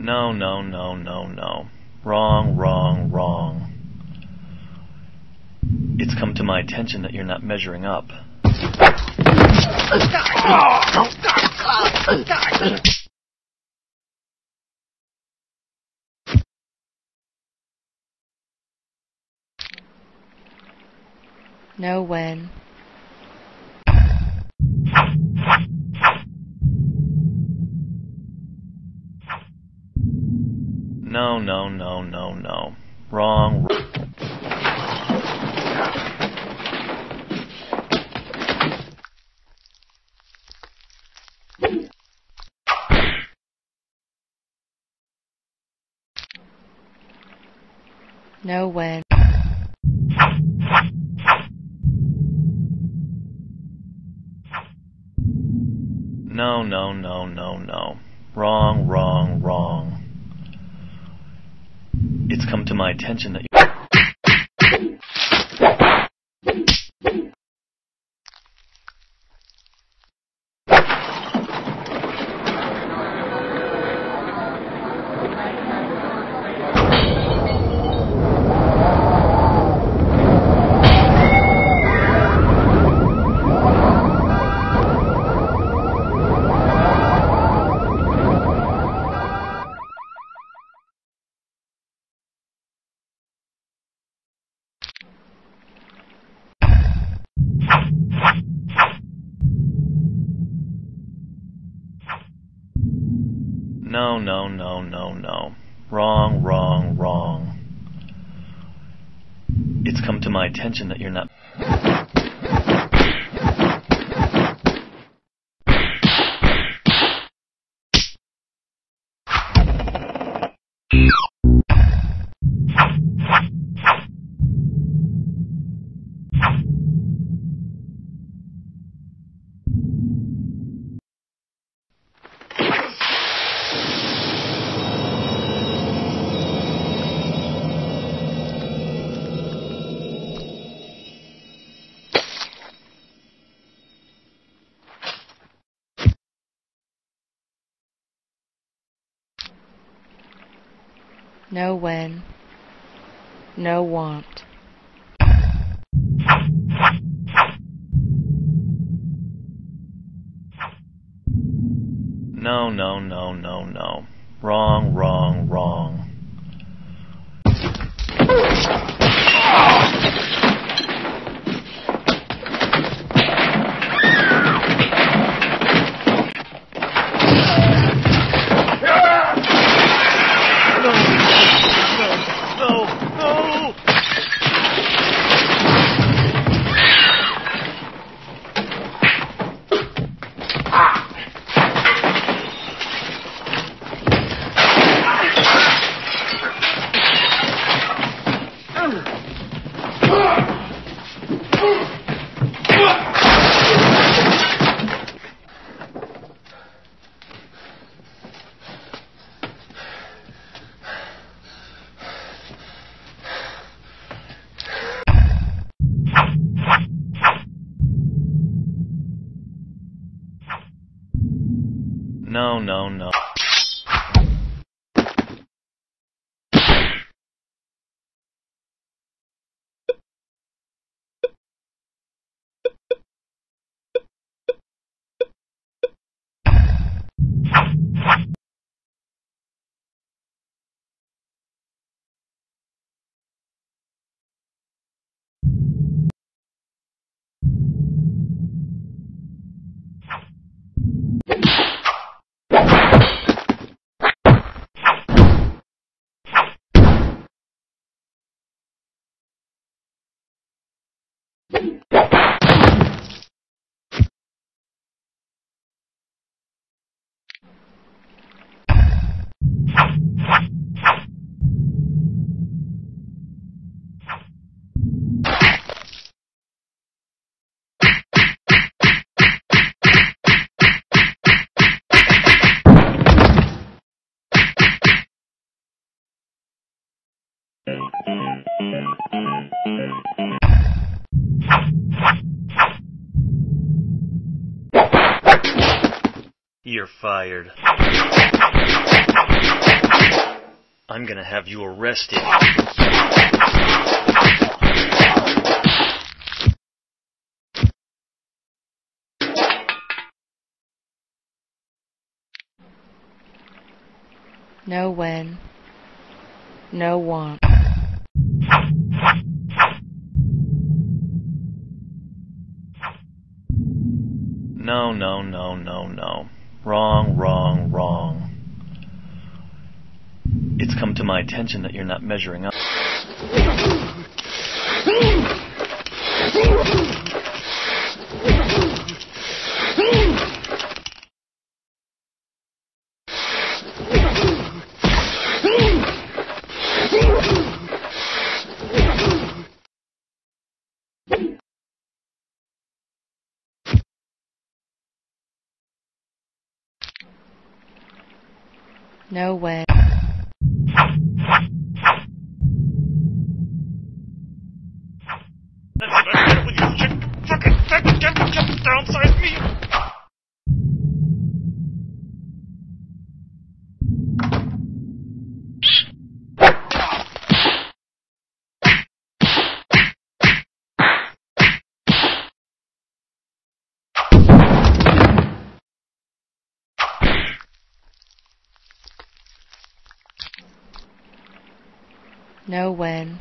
No, no, no, no, no. Wrong, wrong, wrong. It's come to my attention that you're not measuring up. Know when. No, no, no, no, no. Wrong. Know when. No, no, no, no, no. Wrong, wrong, wrong. It's come to my attention that you... No, no, no, no, no. Wrong, wrong, wrong. It's come to my attention that you're not... Know when. Know want. No, no, no, no, no. Wrong, wrong, wrong. No, no, no. You're fired. I'm gonna have you arrested. No when. No want. No, no, no, no, no. Wrong, wrong, wrong. It's come to my attention that you're not measuring up. No when. Will you fucking downsize me? No when.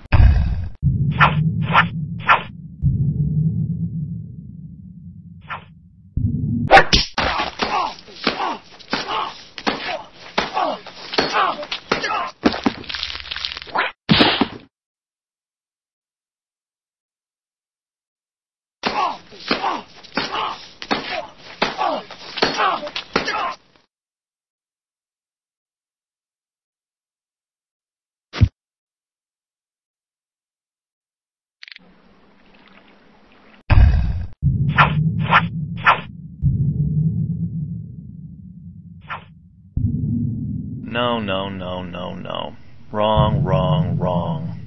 No, no, no, no, no. Wrong, wrong, wrong.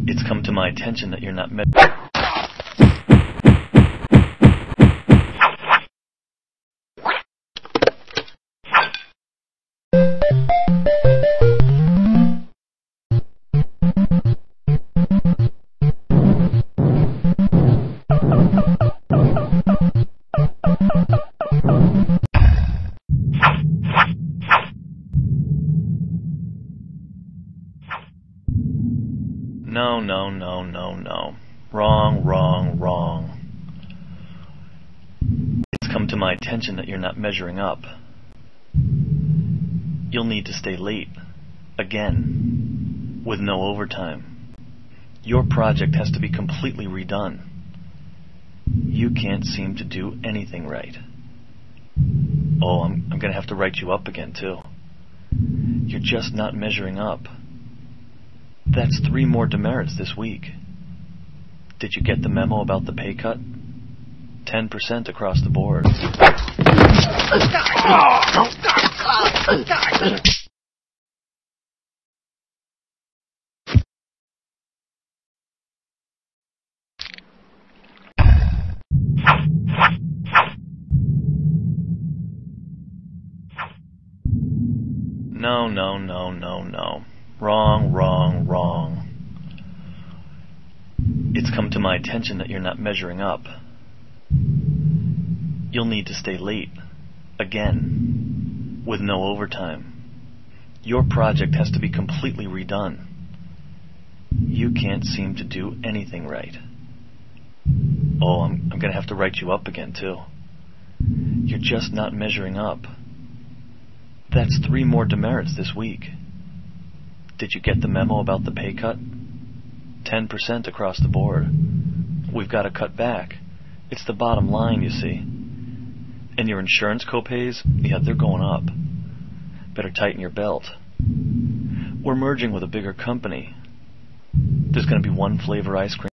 It's come to my attention that you're not No, no, no, no, no. Wrong, wrong, wrong. It's come to my attention that you're not measuring up. You'll need to stay late. Again. With no overtime. Your project has to be completely redone. You can't seem to do anything right. Oh, I'm going to have to write you up again, too. You're just not measuring up. That's 3 more demerits this week. Did you get the memo about the pay cut? 10% across the board. No, no, no, no, no. Wrong, wrong, wrong. It's come to my attention that you're not measuring up. You'll need to stay late. Again. With no overtime. Your project has to be completely redone. You can't seem to do anything right. Oh, I'm going to have to write you up again, too. You're just not measuring up. That's 3 more demerits this week. Did you get the memo about the pay cut? 10% across the board. We've got to cut back. It's the bottom line, you see. And your insurance copays, yeah, they're going up. Better tighten your belt. We're merging with a bigger company. There's going to be 1 flavor ice cream.